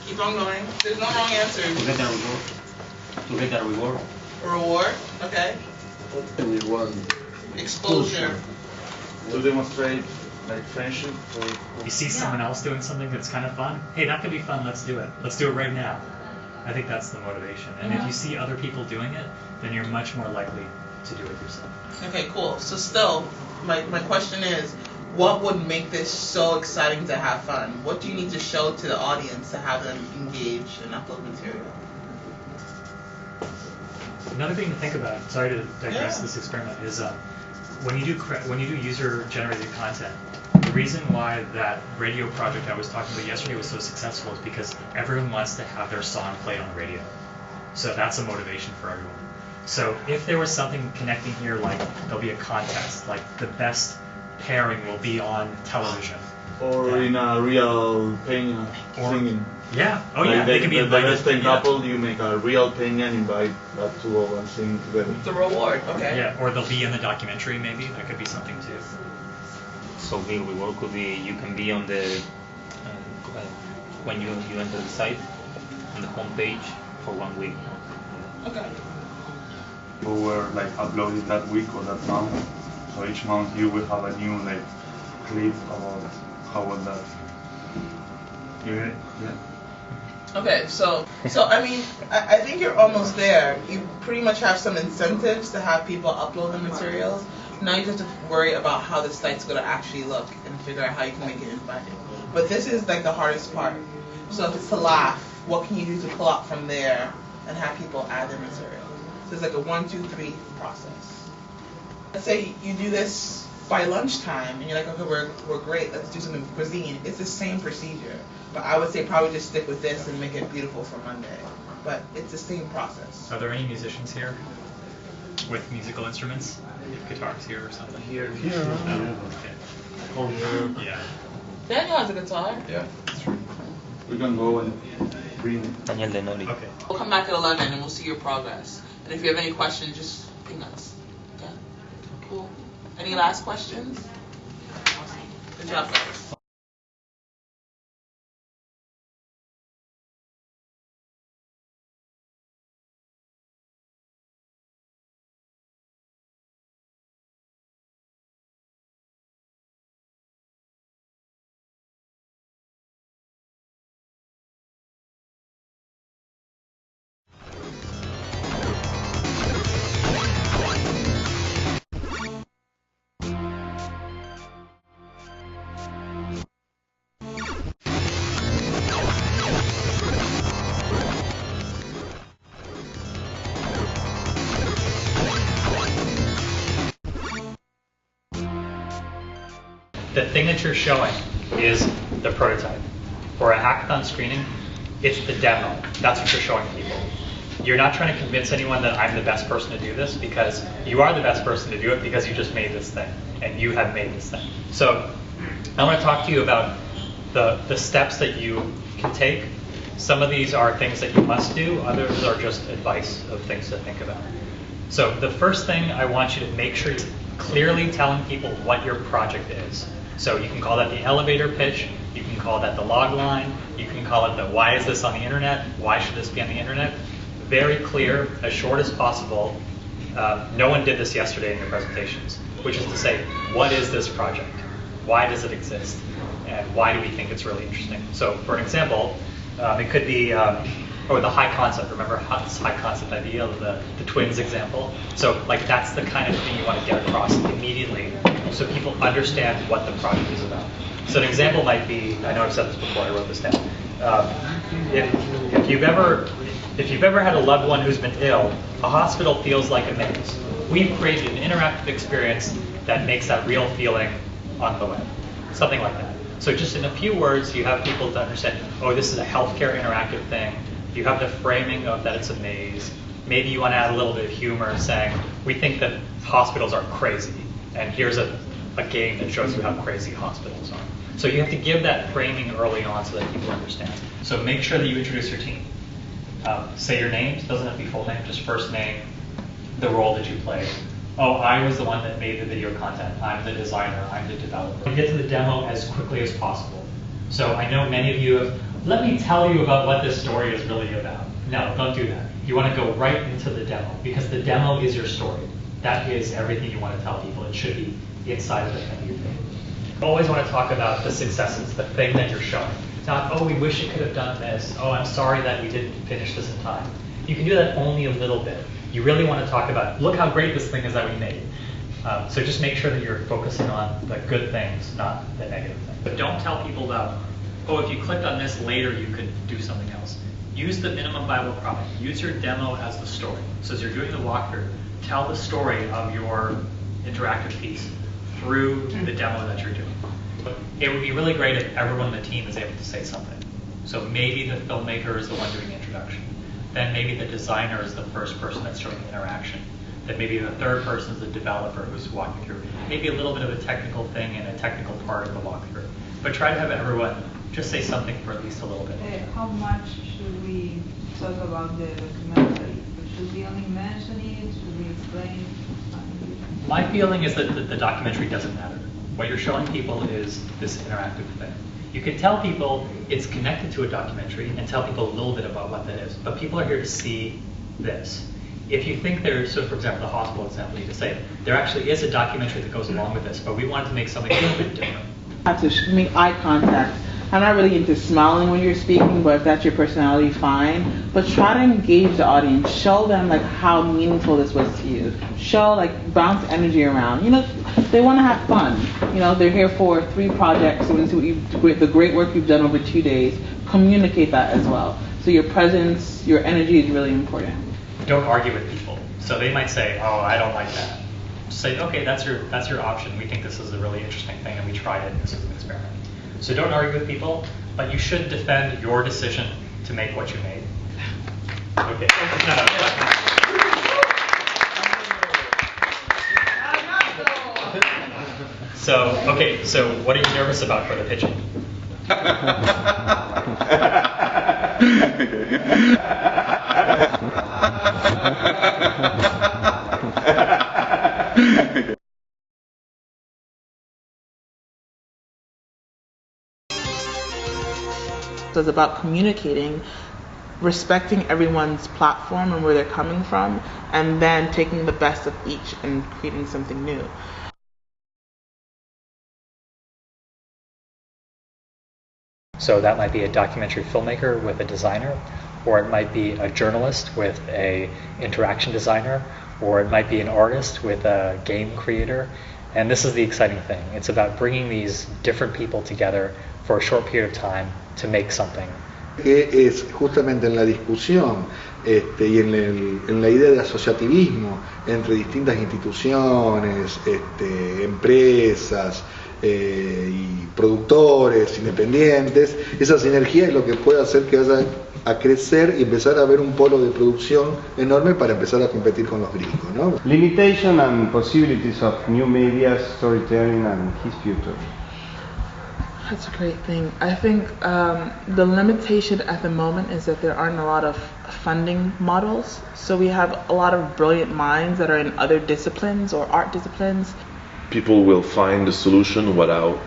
Keep on going. There's no wrong answers. To get that reward. To get that reward. Reward, okay. And you want Exposure. To demonstrate like friendship. You see someone else doing something that's kind of fun. Hey, that could be fun. Let's do it. Let's do it right now. I think that's the motivation. And if you see other people doing it, then you're much more likely to do it yourself. Okay, cool. So still, my question is, what would make this so exciting to have fun? What do you need to show to the audience to have them engage and upload material? Another thing to think about, sorry to digress this experiment, is when you do user-generated content, the reason why that radio project I was talking about yesterday was so successful is because everyone wants to have their song played on the radio. So that's a motivation for everyone. So if there was something connecting here, like there'll be a contest, like the best pairing will be on television. Or in a real penguin singing. Yeah. Oh like yeah. They can be invited. The best ten couple, you make a real penguin and invite that two of them sing together. The reward, okay. Yeah, or they'll be in the documentary maybe. That could be something too. So the reward could be you can be on the when you enter the site on the homepage for 1 week. Okay. You were like uploading that week or that month. So each month you will have a new like clip about how was that. You get it? Yeah. Okay, so I mean, I think you're almost there. You pretty much have some incentives to have people upload the materials. Now you just have to worry about how the site's going to actually look and figure out how you can make it inviting. But this is like the hardest part. So if it's to laugh, what can you do to pull out from there and have people add their material? So it's like a 1, 2, 3 process. Let's say you do this by lunchtime and you're like, okay, we're great, let's do something with cuisine. It's the same procedure. But I would say probably just stick with this and make it beautiful for Monday. But it's the same process. Are there any musicians here with musical instruments? Guitars here or something? Here. Okay. Yeah. Daniel has a guitar. Yeah, that's true. We can go and bring Daniel Denori. Okay. We'll come back at 11 and we'll see your progress. And if you have any questions, just ping us. Okay? Cool. Any last questions? Good job, guys. The thing that you're showing is the prototype. For a hackathon screening, it's the demo. That's what you're showing people. You're not trying to convince anyone that I'm the best person to do this, because you are the best person to do it because you just made this thing and you have made this thing. So I want to talk to you about the steps that you can take. Some of these are things that you must do, others are just advice of things to think about. So the first thing I want you to make sure you're clearly telling people what your project is. So you can call that the elevator pitch, you can call that the log line, you can call it the why is this on the internet, why should this be on the internet. Very clear, as short as possible. No one did this yesterday in your presentations, which is to say, what is this project? Why does it exist? And why do we think it's really interesting? So for an example, it could be, the high concept. Remember this high concept idea of the twins example? So like that's the kind of thing you want to get across immediately so people understand what the project is about. So an example might be, I know I've said this before, I wrote this down. If you've ever had a loved one who's been ill, a hospital feels like a maze. We've created an interactive experience that makes that real feeling on the web. Something like that. So just in a few words, you have people to understand, oh, this is a healthcare interactive thing. You have the framing of that it's a maze. Maybe you want to add a little bit of humor saying, we think that hospitals are crazy. And here's a game that shows you how crazy hospitals are. So you have to give that framing early on so that people understand. So make sure that you introduce your team. Say your name, it doesn't have to be full name, just first name, the role that you play. Oh, I was the one that made the video content. I'm the designer, I'm the developer. Get to the demo as quickly as possible. So I know many of you have let me tell you about what this story is really about. No, don't do that. You want to go right into the demo, because the demo is your story. That is everything you want to tell people. It should be inside of the thing you've made. You always want to talk about the successes, the thing that you're showing. Not, oh, we wish it could have done this. Oh, I'm sorry that we didn't finish this in time. You can do that only a little bit. You really want to talk about, look how great this thing is that we made. So just make sure that you're focusing on the good things, not the negative things. But don't tell people about, oh, if you clicked on this later, you could do something else. Use the minimum viable product. Use your demo as the story. So as you're doing the walkthrough, tell the story of your interactive piece through the demo that you're doing. It would be really great if everyone on the team is able to say something. So maybe the filmmaker is the one doing the introduction. Then maybe the designer is the first person that's showing the interaction. Then maybe the third person is the developer who's walking through. Maybe a little bit of a technical thing and a technical part of the walkthrough. But try to have everyone just say something for at least a little bit. How much should we talk about the documentary? Should we only mention it? Should we explain? My feeling is that the documentary doesn't matter. What you're showing people is this interactive thing. You can tell people it's connected to a documentary and tell people a little bit about what that is, but people are here to see this. If you think there's, so for example, the hospital example you just said, there actually is a documentary that goes along with this, but we wanted to make something a little bit different. Have to make eye contact. I'm not really into smiling when you're speaking, but if that's your personality, fine. But try to engage the audience. Show them like how meaningful this was to you. Show, like, bounce energy around. You know, they want to have fun. You know, they're here for 3 projects. So the great work you've done over 2 days. Communicate that as well. So your presence, your energy is really important. Don't argue with people. So they might say, oh, I don't like that. Just say, okay, that's your option. We think this is a really interesting thing and we tried it. This is an experiment. So don't argue with people, but you should defend your decision to make what you made. Okay. So what are you nervous about for the pitching? So it's about communicating, respecting everyone's platform and where they're coming from, and then taking the best of each and creating something new. So that might be a documentary filmmaker with a designer, or it might be a journalist with a interaction designer, or it might be an artist with a game creator. And this is the exciting thing. It's about bringing these different people together for a short period of time to make something. Que es justamente en la discusión y en la idea de asociativismo entre distintas instituciones, empresas y productores independientes. Esa sinergia es lo que puede hacer que vaya a crecer y empezar a haber un polo de producción enorme para empezar a competir con los gringos, ¿no? Limitation and possibilities of new media, storytelling and his future. That's a great thing. I think the limitation at the moment is that there aren't a lot of funding models. So we have a lot of brilliant minds that are in other disciplines or art disciplines. People will find a solution without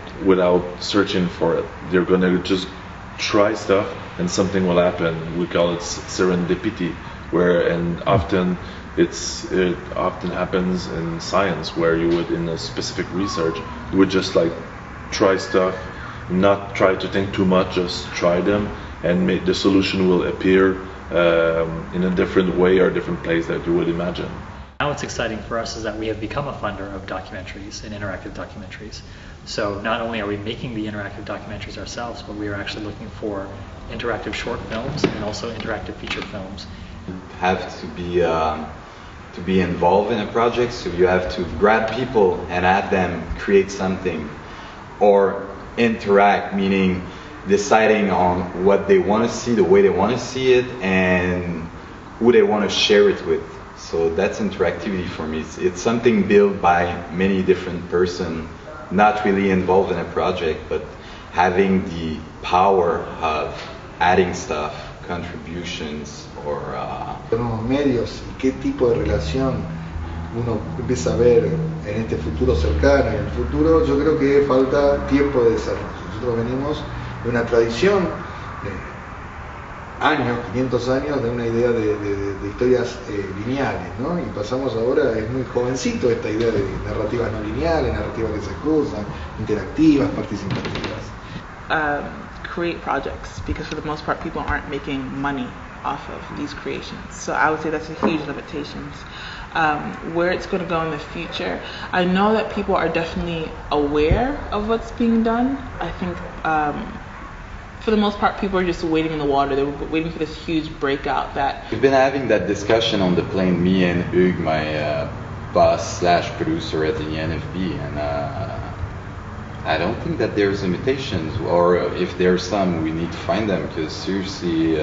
searching for it. They're going to just try stuff and something will happen. We call it serendipity, often it often happens in science where you would, in a specific research, you would just like try stuff, not try to think too much, just try them, and the solution will appear in a different way or a different place that you would imagine. Now what's exciting for us is that we have become a funder of documentaries and interactive documentaries. So not only are we making the interactive documentaries ourselves, but we are actually looking for interactive short films and also interactive feature films. You have to be involved in a project, so you have to grab people and have them create something, or interact, meaning deciding on what they want to see, the way they want to see it, and who they want to share it with. So that's interactivity for me. It's something built by many different persons, not really involved in a project, but having the power of adding stuff, contributions, or Los medios y qué tipo de relación uno empieza a ver en este futuro cercano. En el futuro yo creo que falta tiempo de desarrollo. Nosotros venimos de una tradición años, 500 años de una idea de historias lineales, ¿no? Y pasamos ahora, es muy jovencito esta idea de narrativas no lineales, narrativas que se cruzan, interactivas, participativas. Create projects, because for the most part people aren't making money off of these creations. So I would say that's a huge limitation. Where it's going to go in the future, I know that people are definitely aware of what's being done. I think for the most part people are just waiting in the water. They're waiting for this huge breakout that... We've been having that discussion on the plane, me and Hugues, my boss / producer at the NFB, and I don't think that there's limitations, or if there's some, we need to find them, because seriously,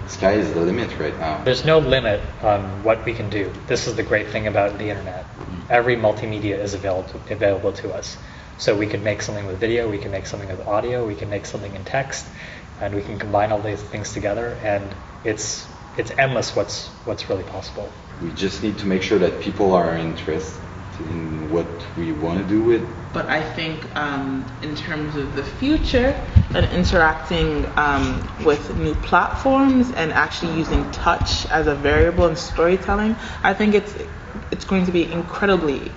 sky is the limit right now. There's no limit on what we can do. This is the great thing about the internet. Every multimedia is available to us. So we can make something with video, we can make something with audio, we can make something in text, and we can combine all these things together, and it's endless what's really possible. We just need to make sure that people are interested in what we want to do with. But I think in terms of the future and interacting with new platforms and actually using touch as a variable in storytelling, I think it's going to be incredibly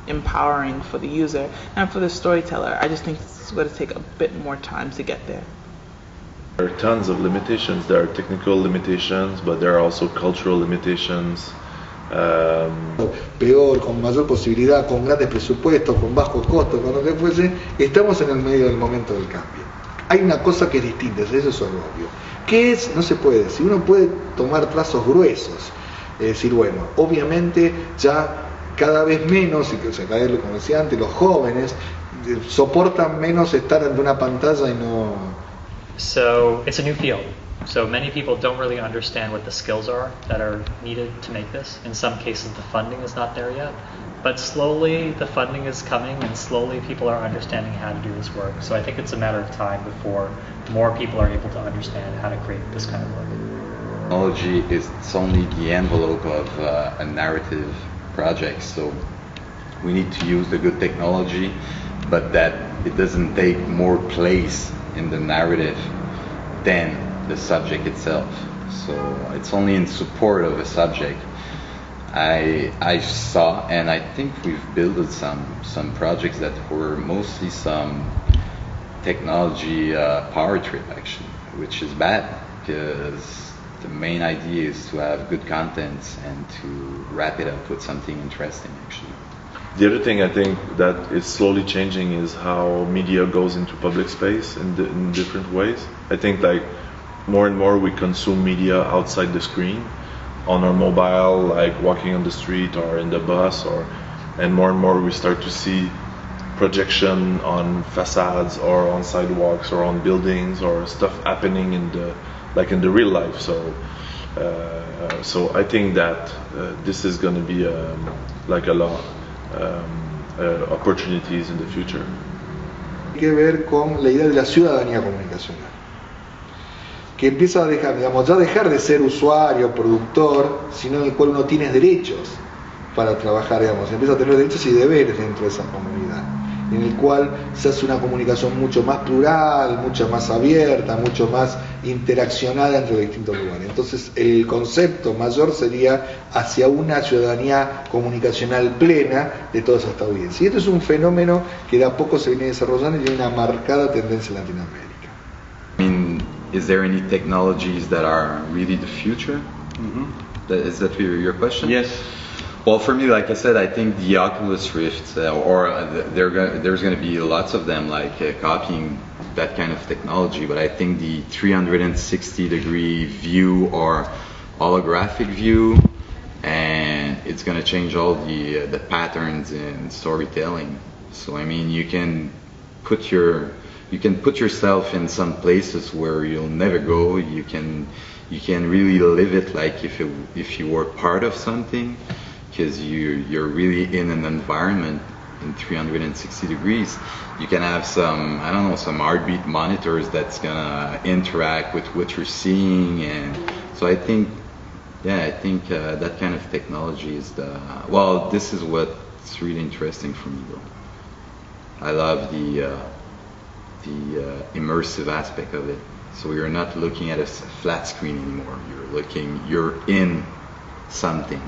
empowering for the user and for the storyteller. I just think it's going to take a bit more time to get there. There are tons of limitations. There are technical limitations, but there are also cultural limitations. Peor, con mayor posibilidad, con grandes presupuestos, con bajos costos, con lo que fuese, estamos en el medio del momento del cambio. Hay una cosa que es distinta, eso es obvio. ¿Qué es? No se puede decir. Uno puede tomar trazos gruesos, es decir, bueno, obviamente ya cada vez menos, y que se cae, como decía antes, los jóvenes soportan menos estar ante una pantalla y no... So it's a new field. So many people don't really understand what the skills are that are needed to make this. In some cases the funding is not there yet, but slowly the funding is coming and slowly people are understanding how to do this work. So I think it's a matter of time before more people are able to understand how to create this kind of work. Technology is only the envelope of a narrative project, so we need to use the good technology, but that it doesn't take more place in the narrative than the subject itself. So it's only in support of a subject. I saw, and I think we've built some projects that were mostly some technology power trip actually, which is bad because the main idea is to have good contents and to wrap it up with something interesting actually. The other thing I think that is slowly changing is how media goes into public space in different ways. I think like more and more we consume media outside the screen, on our mobile, like walking on the street or in the bus, and more we start to see projection on facades or on sidewalks or on buildings or stuff happening in the real life. So I think that this is going to be like a lot opportunities in the future. Tiene que ver con la idea de la ciudadanía comunicacional, que empieza a dejar, digamos, ya dejar de ser usuario, productor, sino en el cual uno tiene derechos para trabajar, digamos, empieza a tener derechos y deberes dentro de esa comunidad, en el cual se hace una comunicación mucho más plural, mucho más abierta, mucho más interaccionada entre los distintos lugares. Entonces el concepto mayor sería hacia una ciudadanía comunicacional plena de toda esta audiencia. Y esto es un fenómeno que de a poco se viene desarrollando y tiene una marcada tendencia en Latinoamérica. Is there any technologies that are really the future? Is that your question? Yes. Well, for me, like I said, I think the Oculus Rift, there's going to be lots of them, like copying that kind of technology. But I think the 360-degree view or holographic view, and it's going to change all the patterns in storytelling. So I mean, you can put yourself in some places where you'll never go. You can really live it like if you were part of something, because you're really in an environment in 360 degrees. You can have some heartbeat monitors that's gonna interact with what you're seeing, and so I think that kind of technology is this is what's really interesting for me though. I love the immersive aspect of it. So you're not looking at a flat screen anymore. You're in something.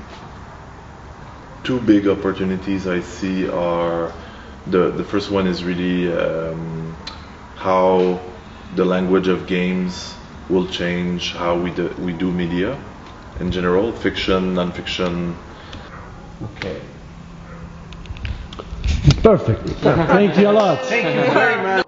Two big opportunities I see are the first one is really how the language of games will change how we do media in general, fiction, non-fiction. Okay. Perfect. Thank you a lot. Thank you very much.